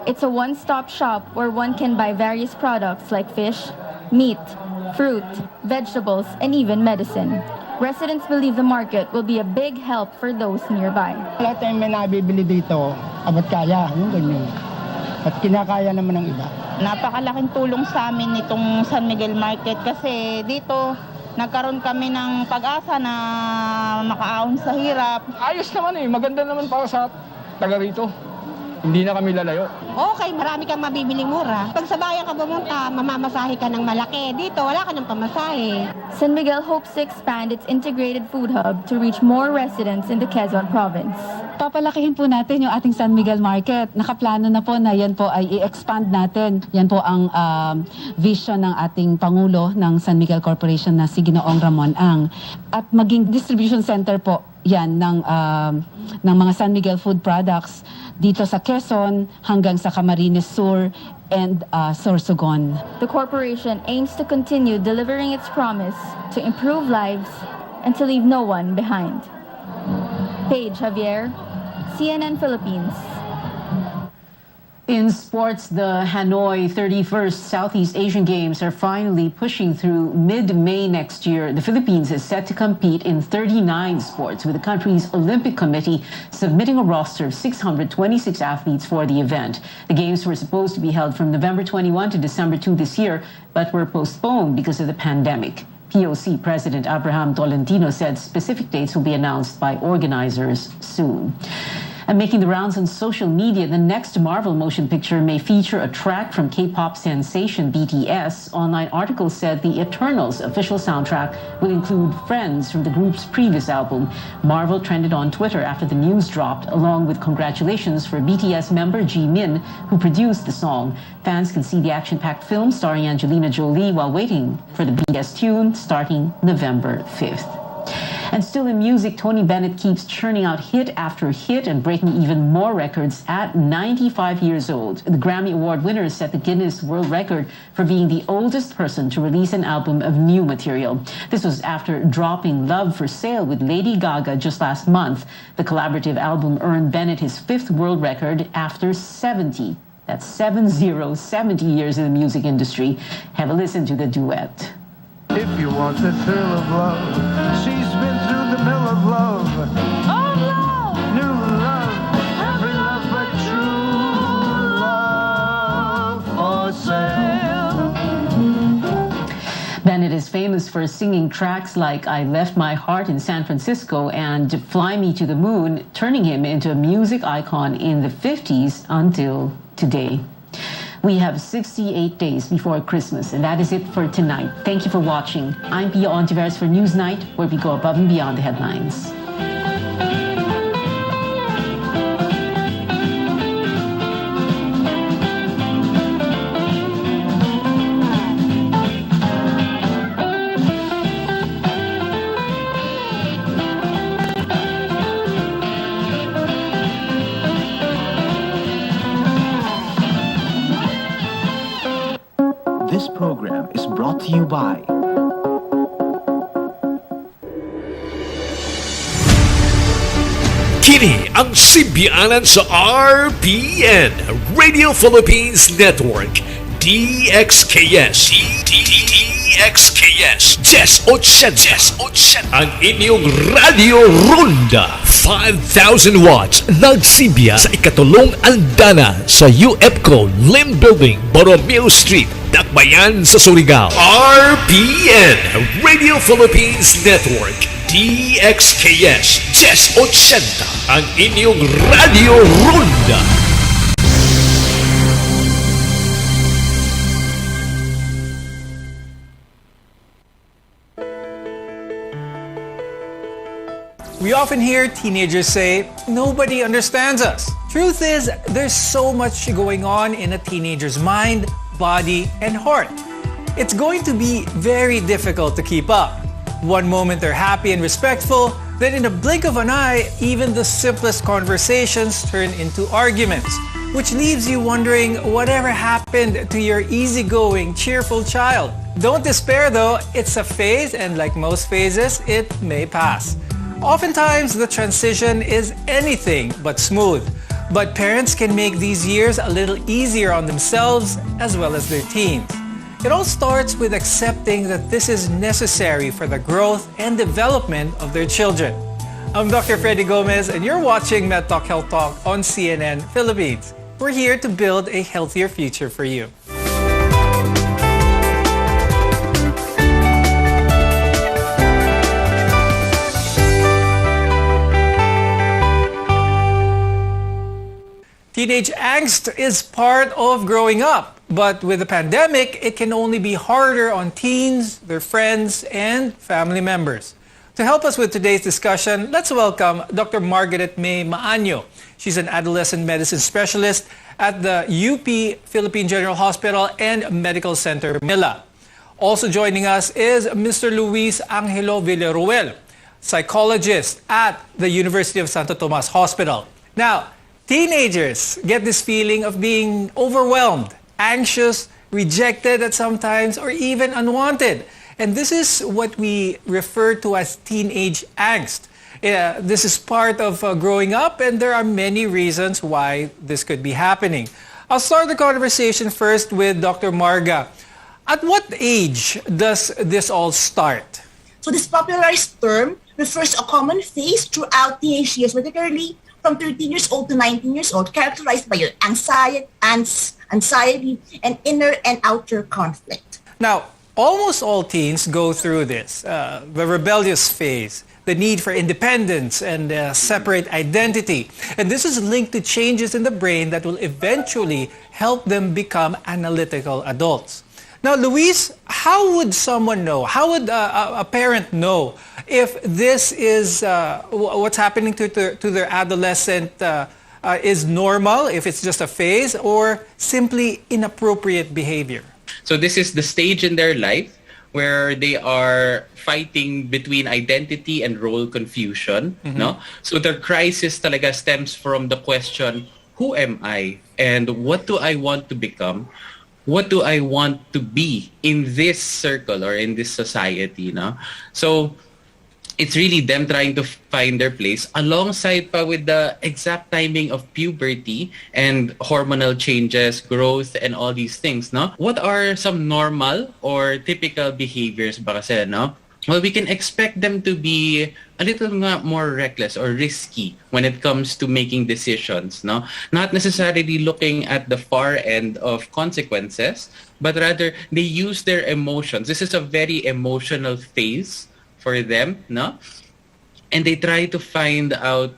It's a one-stop shop where one can buy various products like fish, meat, fruit, vegetables, and even medicine. Residents believe the market will be a big help for those nearby. Lahat tayong may nabibili dito, abot kaya, yung ganyan. At kinakaya naman ng iba. Napakalaking tulong sa amin nitong San Miguel Market kasi dito nagkaroon kami ng pag-asa na makaahon sa hirap. Ayos naman maganda naman para sa taga rito. Hindi na kami lalayo. Okay, marami kang mabibiling mura. Pag sa bayan ka pumunta, mamamasahe ka ng malaki. Dito, wala ka ng pamasahe. San Miguel hopes to expand its integrated food hub to reach more residents in the Quezon province. Papalakihin po natin yung ating San Miguel Market. Nakaplano na po na yan po ay i-expand natin. Yan po ang vision ng ating Pangulo ng San Miguel Corporation na si Ginoong Ramon Ang. At maging distribution center po yan ng mga San Miguel food products dito sa Quezon hanggang sa Camarines Sur and Sorsogon. The corporation aims to continue delivering its promise to improve lives and to leave no one behind. Paige Javier, CNN Philippines. In sports, the Hanoi 31st Southeast Asian Games are finally pushing through mid-May next year. The Philippines is set to compete in 39 sports, with the country's Olympic Committee submitting a roster of 626 athletes for the event. The Games were supposed to be held from November 21 to December 2 this year, but were postponed because of the pandemic. POC President Abraham Tolentino said specific dates will be announced by organizers soon. And making the rounds on social media, the next Marvel motion picture may feature a track from K-pop sensation BTS. Online articles said the Eternals official soundtrack will include Friends from the group's previous album. Marvel trended on Twitter after the news dropped, along with congratulations for BTS member Jimin, who produced the song. Fans can see the action-packed film starring Angelina Jolie while waiting for the BTS tune starting November 5th. And still in music, Tony Bennett keeps churning out hit after hit and breaking even more records at 95 years old. The Grammy Award winner set the Guinness World Record for being the oldest person to release an album of new material. This was after dropping Love for Sale with Lady Gaga just last month. The collaborative album earned Bennett his 5th world record after 70. That's 70 years in the music industry. Have a listen to the duet. If you want the thrill of love, she's been through the mill of love. Oh, love! New love, every love but true love for sale. Bennett is famous for singing tracks like I Left My Heart in San Francisco and Fly Me to the Moon, turning him into a music icon in the 50s until today. We have 68 days before Christmas, and that is it for tonight. Thank you for watching. I'm Pia Ontiveros for Newsnight, where we go above and beyond the headlines. This program is brought to you by Kini ang simbianan sa RPN Radio Philippines Network DXKS DXKS Jess 80 ang inyong Radio Ronda 5,000 watts nagsimbiya sa ikatulong andana sa UFCO Lim Building, Borromeo Street, Dakbayan sa Surigao. RPN Radio Philippines Network DXKS Jess 80 ang inyong Radio Ronda. We often hear teenagers say, nobody understands us. Truth is, there's so much going on in a teenager's mind, body, and heart. It's going to be very difficult to keep up. One moment they're happy and respectful, then in a blink of an eye, even the simplest conversations turn into arguments, which leaves you wondering whatever happened to your easygoing, cheerful child. Don't despair though, it's a phase, and like most phases, it may pass. Oftentimes, the transition is anything but smooth, but parents can make these years a little easier on themselves as well as their teens. It all starts with accepting that this is necessary for the growth and development of their children. I'm Dr. Freddy Gomez, and you're watching MedTalk Health Talk on CNN Philippines. We're here to build a healthier future for you. Teenage angst is part of growing up, but with the pandemic, it can only be harder on teens, their friends, and family members. To help us with today's discussion, let's welcome Dr. Margaret May Maanyo. She's an adolescent medicine specialist at the UP Philippine General Hospital and Medical Center, Manila. Also joining us is Mr. Luis Angelo Villaruel, psychologist at the University of Santo Tomas Hospital. Now, teenagers get this feeling of being overwhelmed, anxious, rejected at some times, or even unwanted. And this is what we refer to as teenage angst. This is part of growing up, and there are many reasons why this could be happening. I'll start the conversation first with Dr. Marga. At what age does this all start? So this popularized term refers to a common phase throughout teenage years, particularly from 13 years old to 19 years old, characterized by your anxiety and inner and outer conflict. Now, almost all teens go through this, the rebellious phase, the need for independence and separate identity. And this is linked to changes in the brain that will eventually help them become analytical adults. Now, Luis, how would someone know, how would a parent know if this is what's happening to their adolescent is normal, if it's just a phase, or simply inappropriate behavior? So this is the stage in their life where they are fighting between identity and role confusion, no? So the crisis talaga stems from the question, who am I and what do I want to become? What do I want to be in this circle or in this society, no? So it's really them trying to find their place alongside pa with the exact timing of puberty and hormonal changes, growth, and all these things, no? What are some normal or typical behaviors ba kasi, no? Well, we can expect them to be a little more reckless or risky when it comes to making decisions, no? Not necessarily looking at the far end of consequences, but rather they use their emotions. This is a very emotional phase for them, no? And they try to find out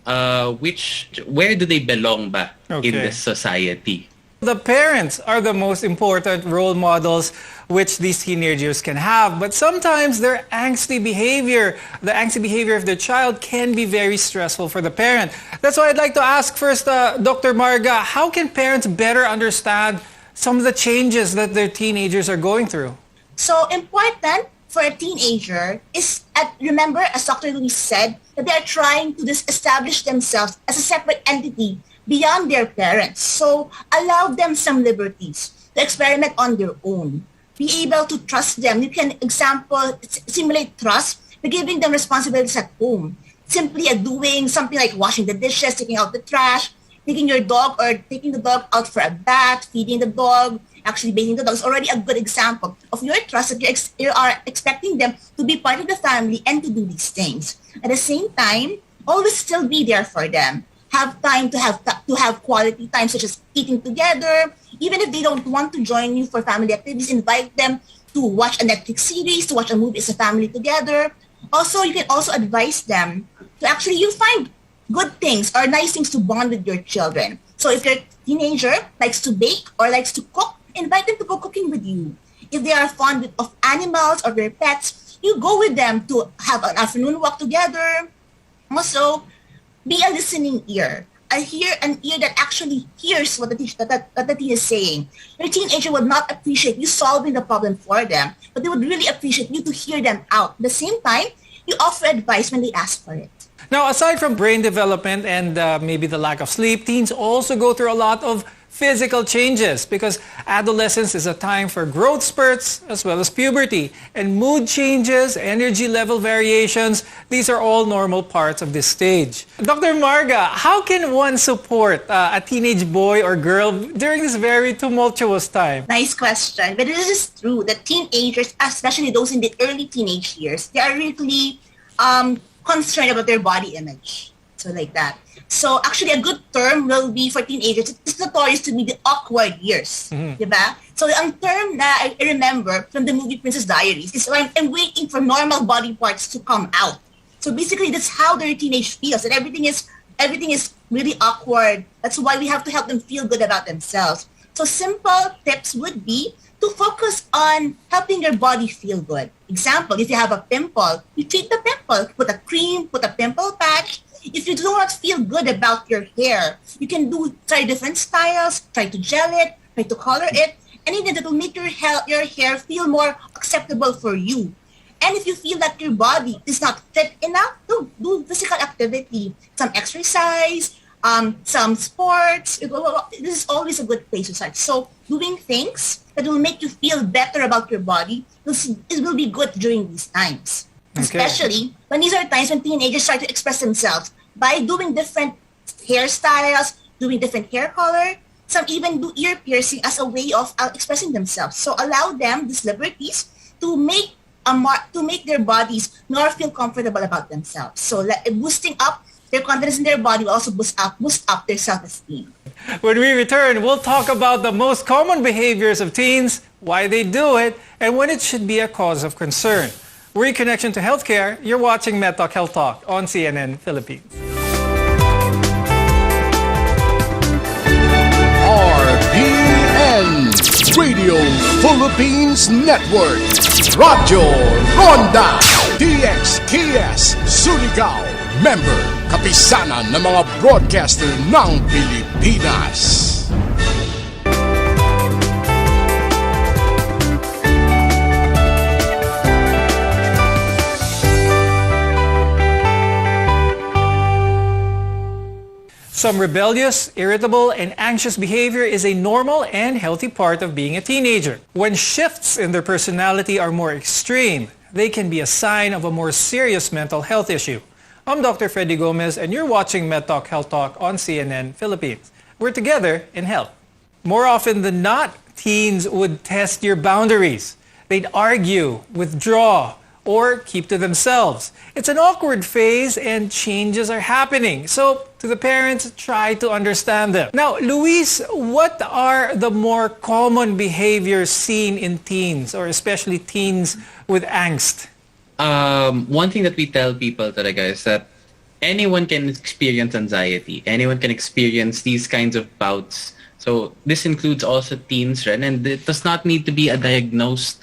where do they belong ba in this society. The parents are the most important role models which these teenagers can have, but sometimes their angsty behavior, the angsty behavior of their child can be very stressful for the parent. That's why I'd like to ask first, Dr. Marga, how can parents better understand some of the changes that their teenagers are going through? So important for a teenager is, remember, as Dr. Luis said, that they are trying to establish themselves as a separate entity beyond their parents. So allow them some liberties to experiment on their own. Be able to trust them. You can, simulate trust by giving them responsibilities at home. Simply doing something like washing the dishes, taking out the trash, taking the dog out for a bath, feeding the dog, actually bathing the dog is already a good example of your trust that you are expecting them to be part of the family and to do these things. At the same time, always still be there for them. Have time to have quality time, such as eating together. Even if they don't want to join you for family activities, invite them to watch a Netflix series, to watch a movie as a family together. Also, you can also advise them to you find good things or nice things to bond with your children. So if your teenager likes to bake or likes to cook, invite them to go cooking with you. If they are fond of animals or their pets, you go with them to have an afternoon walk together. Also, be a listening ear. An ear that actually hears what the teen is saying. Your teenager would not appreciate you solving the problem for them, but they would really appreciate you to hear them out. At the same time, you offer advice when they ask for it. Now, aside from brain development and maybe the lack of sleep, teens also go through a lot of physical changes, because adolescence is a time for growth spurts as well as puberty. And mood changes, energy level variations, these are all normal parts of this stage. Dr. Marga, how can one support a teenage boy or girl during this very tumultuous time? Nice question. But it is true that teenagers, especially those in the early teenage years, they are really concerned about their body image. So like that. So actually a good term will be for teenagers, it's notorious to be the awkward years. Diba? So ang term na I remember from the movie Princess Diaries is when I'm waiting for normal body parts to come out. So basically that's how their teenage feels, and everything is really awkward. That's why we have to help them feel good about themselves. So simple tips would be to focus on helping your body feel good. Example, if you have a pimple, you treat the pimple. Put a cream, put a pimple patch. If you do not feel good about your hair, you can try different styles, try to gel it, try to color it, anything that will make your hair feel more acceptable for you. And if you feel that your body is not fit enough, do physical activity, some exercise, some sports. This is always a good place to start. So doing things that will make you feel better about your body, it will be good during these times. Okay. Especially when these are times when teenagers try to express themselves by doing different hairstyles, doing different hair color. Some even do ear piercing as a way of expressing themselves. So allow them these liberties to make their bodies more feel comfortable about themselves. So boosting up their confidence in their body will also boost up their self-esteem. When we return, we'll talk about the most common behaviors of teens, why they do it, and when it should be a cause of concern. We're in connection to healthcare. You're watching MedTalk Health Talk on CNN Philippines. RPN Radio Philippines Network. Radyo Ronda DXKS Surigao. Member, kapisanan ng mga broadcaster ng Pilipinas. Some rebellious, irritable, and anxious behavior is a normal and healthy part of being a teenager. When shifts in their personality are more extreme, they can be a sign of a more serious mental health issue. I'm Dr. Freddy Gomez, and you're watching MedTalk Health Talk on CNN Philippines. We're together in health. More often than not, teens would test your boundaries. They'd argue, withdraw, or keep to themselves. It's an awkward phase and changes are happening. So, to the parents, try to understand them. Now, Luis, what are the more common behaviors seen in teens, or especially teens with angst? One thing that we tell people talaga is that anyone can experience anxiety. Anyone can experience these kinds of bouts. So this includes also teens, right? And it does not need to be a diagnosed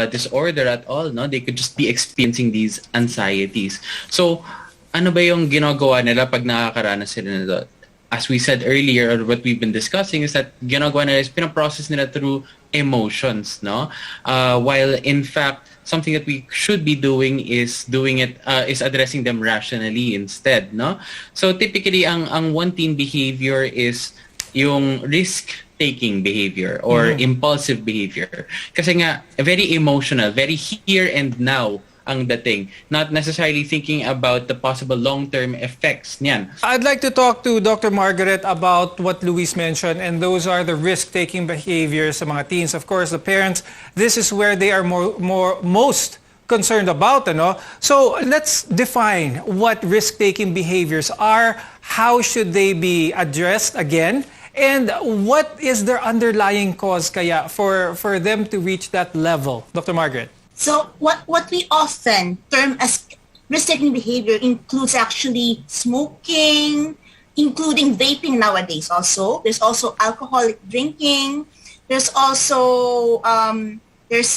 disorder at all, no? They could just be experiencing these anxieties. So ano ba yung ginagawa nila pag nakakaranas sila nito? As we said earlier, or what we've been discussing, is that ginagawa nila is pinaprocess nila through emotions, no? While in fact, something that we should be doing is addressing them rationally instead, no? So typically, ang one teen behavior is yung risk-taking behavior or impulsive behavior. Kasi nga, very emotional, very here and now ang dating, not necessarily thinking about the possible long-term effects niyan. I'd like to talk to Dr. Margaret about what Luis mentioned, and those are the risk-taking behaviors sa mga teens. Of course, the parents, this is where they are most concerned about, ano? So let's define what risk-taking behaviors are, how should they be addressed again, and what is their underlying cause kaya for them to reach that level? Dr. Margaret. So what we often term as risk-taking behavior includes actually smoking, including vaping nowadays also. There's also alcoholic drinking. There's also early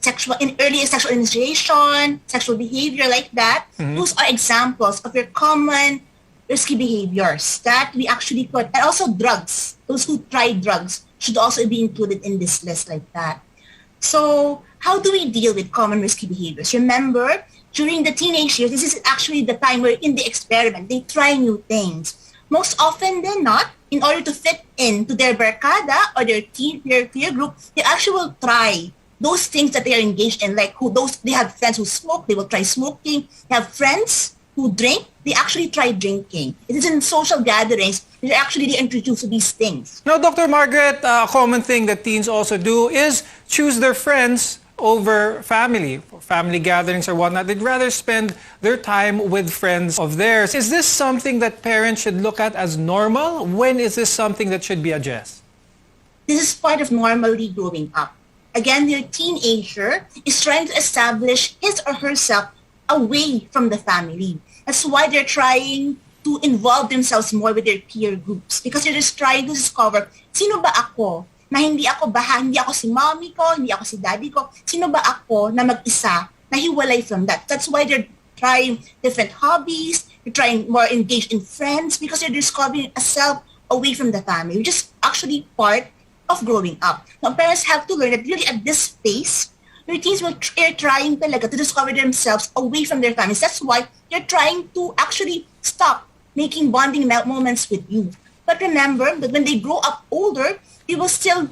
sexual initiation, sexual behavior like that. Those are examples of your common risky behaviors that we actually put. And also drugs. Those who try drugs should also be included in this list like that. So how do we deal with common risky behaviors? Remember, during the teenage years, this is actually the time where in the experiment, they try new things. most often than not, in order to fit into their barkada or their peer group, they actually will try those things that they are engaged in. Like they have friends who smoke, they will try smoking. They have friends who drink, they actually try drinking. It is in social gatherings that actually they introduce to these things. Now, Dr. Margaret, a common thing that teens also do is choose their friends over family gatherings or whatnot. They'd rather spend their time with friends of theirs. Is this something that parents should look at as normal? When is this something that should be addressed? This is part of normally growing up. Again, your teenager is trying to establish his or herself away from the family. That's why they're trying to involve themselves more with their peer groups, because they're just trying to discover, sino ba ako? Na hindi ako si mommy ko, hindi ako si daddy ko. Sino ba ako na mag-isa, na hiwalay from that? That's why they're trying different hobbies, they're trying more engaged in friends, because they're discovering a self away from the family, which is actually part of growing up. Now, parents have to learn that really at this phase, your teens are trying talaga to discover themselves away from their families. That's why they're trying to actually stop making bonding moments with you. But remember that when they grow up older, they will still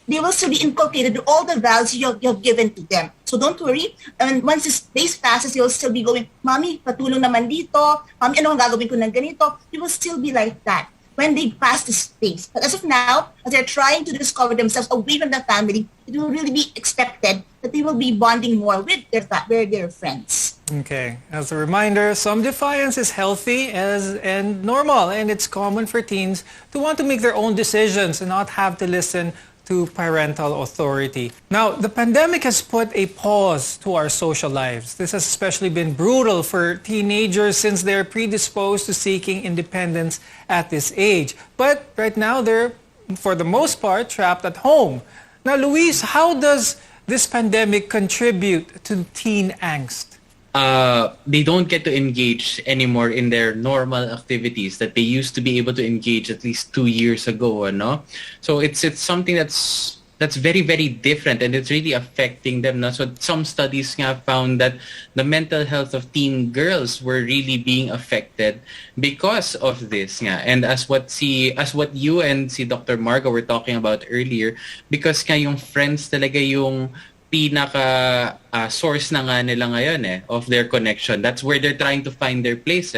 be inculcated with all the values you've given to them. So don't worry. And once this phase passes, you'll still be going, Mommy, patulong naman dito. Mommy, ano ang gagawin ko ng ganito? You will still be like that when they pass this phase. But as of now, as they're trying to discover themselves away from the family, it will really be expected that they will be bonding more with their friends. Okay. As a reminder, some defiance is healthy and normal, and it's common for teens to want to make their own decisions and not have to listen to parental authority. Now, the pandemic has put a pause to our social lives. This has especially been brutal for teenagers since they're predisposed to seeking independence at this age. But right now, they're, for the most part, trapped at home. Now, Luis, how does this pandemic contribute to teen angst? They don't get to engage anymore in their normal activities that they used to be able to engage at least 2 years ago, no? So it's something that's very, very different, and it's really affecting them. No? So some studies nga found that the mental health of teen girls were really being affected because of this nga. And as what you and si Dr. Margo were talking about earlier, because nga yung friends talaga yung pinaka source na nga nila ngayon of their connection. That's where they're trying to find their place.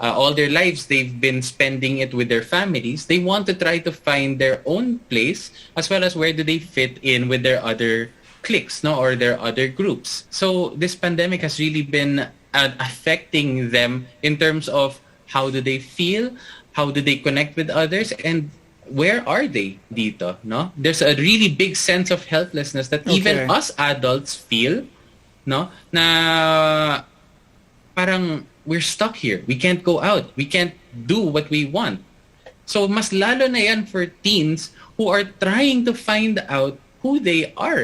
All their lives, they've been spending it with their families. They want to try to find their own place, as well as where do they fit in with their other cliques, no, or their other groups. So this pandemic has really been affecting them in terms of how do they feel, how do they connect with others, and where are they dito, no? There's a really big sense of helplessness that even us adults feel, no? Na parang we're stuck here. We can't go out. We can't do what we want. So mas lalo na yan for teens who are trying to find out who they are,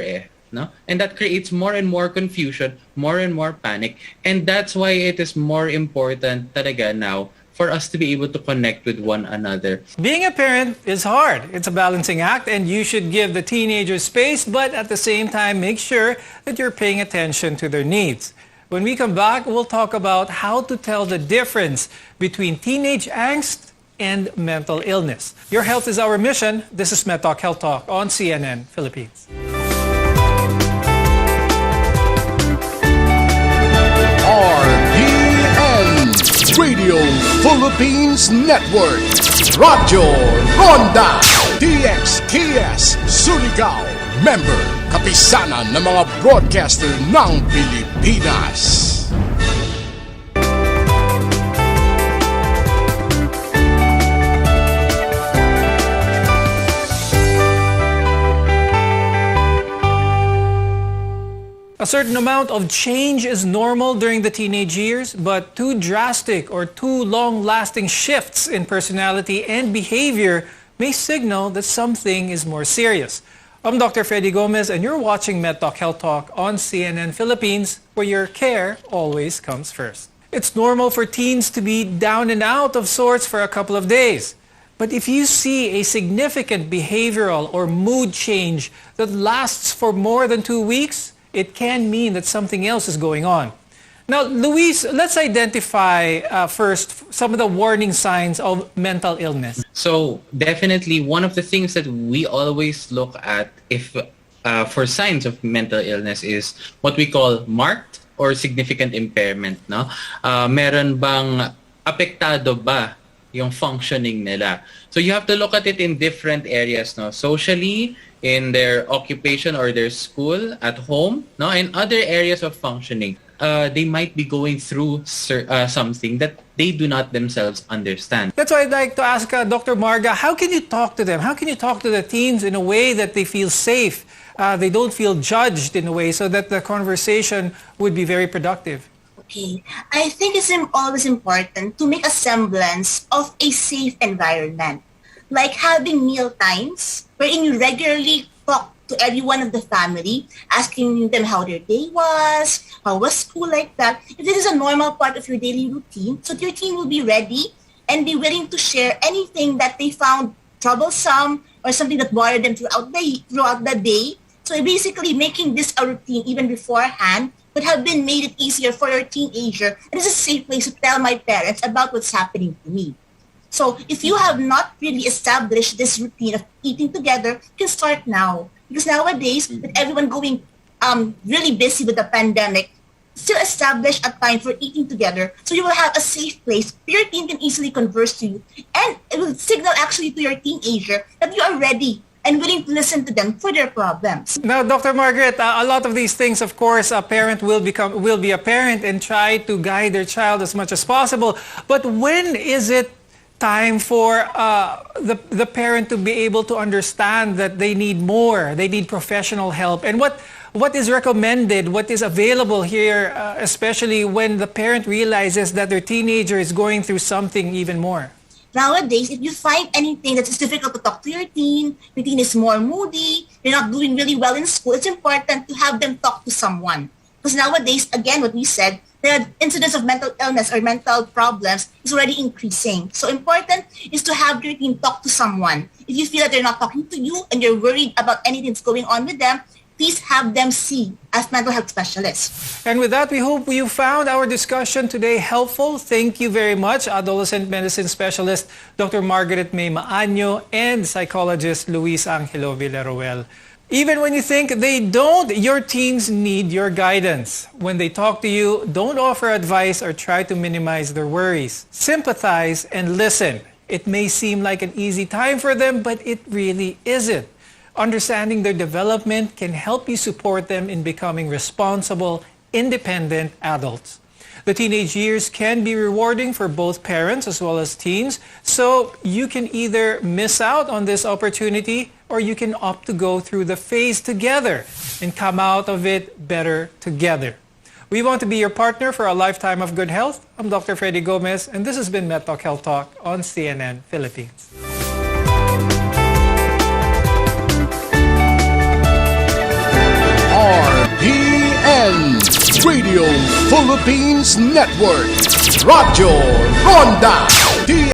no? And that creates more and more confusion, more and more panic. And that's why it is more important talaga now for us to be able to connect with one another. Being a parent is hard. It's a balancing act, and you should give the teenagers space, but at the same time, make sure that you're paying attention to their needs. When we come back, we'll talk about how to tell the difference between teenage angst and mental illness. Your health is our mission. This is MedTalk Health Talk on CNN Philippines. RPN Radio Philippines Network, Radyo Ronda DXKS Surigao, member kapisanan ng mga broadcaster ng Pilipinas. A certain amount of change is normal during the teenage years, but too drastic or too long-lasting shifts in personality and behavior may signal that something is more serious. I'm Dr. Freddy Gomez, and you're watching MedTalk Health Talk on CNN Philippines, where your care always comes first. It's normal for teens to be down and out of sorts for a couple of days. But if you see a significant behavioral or mood change that lasts for more than 2 weeks, it can mean that something else is going on. Now, Luis, let's identify first some of the warning signs of mental illness. So definitely one of the things that we always look at if for signs of mental illness is what we call marked or significant impairment. No, meron bang apektado ba yung functioning nila? So you have to look at it in different areas. No, socially, in their occupation or their school, at home, no, and other areas of functioning. They might be going through something that they do not themselves understand. That's why I'd like to ask Dr. Marga, how can you talk to them? How can you talk to the teens in a way that they feel safe? They don't feel judged in a way so that the conversation would be very productive. Okay, I think it's always important to make a semblance of a safe environment. Like having meal times wherein you regularly talk to everyone of the family, asking them how their day was, how was school, like that. If this is a normal part of your daily routine, so your team will be ready and be willing to share anything that they found troublesome or something that bothered them throughout the day. So basically making this a routine even beforehand would have been made it easier for your teenager. And it's a safe place to tell my parents about what's happening to me. So if you have not really established this routine of eating together, you can start now. Because nowadays, with everyone going really busy with the pandemic, still establish a time for eating together so you will have a safe place where your team can easily converse to you. And it will signal actually to your teenager that you are ready and willing to listen to them for their problems. Now, Dr. Margaret, a lot of these things, of course, a parent will be a parent and try to guide their child as much as possible. But when is it time for the parent to be able to understand that they need more, they need professional help? And what is recommended, what is available here, especially when the parent realizes that their teenager is going through something even more? Nowadays, if you find anything that is difficult to talk to your teen is more moody, you're not doing really well in school, it's important to have them talk to someone. Because nowadays, again, what we said, the incidence of mental illness or mental problems is already increasing. So important is to have your team talk to someone. If you feel that they're not talking to you and you're worried about anything that's going on with them, please have them see as mental health specialists. And with that, we hope you found our discussion today helpful. Thank you very much, adolescent medicine specialist Dr. Margaret May Maanyo and psychologist Luis Angelo Villaruel. Even when you think they don't, your teens need your guidance. When they talk to you, don't offer advice or try to minimize their worries. Sympathize and listen. It may seem like an easy time for them, but it really isn't. Understanding their development can help you support them in becoming responsible, independent adults. The teenage years can be rewarding for both parents as well as teens, so you can either miss out on this opportunity or you can opt to go through the phase together and come out of it better together. We want to be your partner for a lifetime of good health. I'm Dr. Freddy Gomez, and this has been MedTalk Health Talk on CNN Philippines. RPN Radio Philippines Network. Radyo Ronda.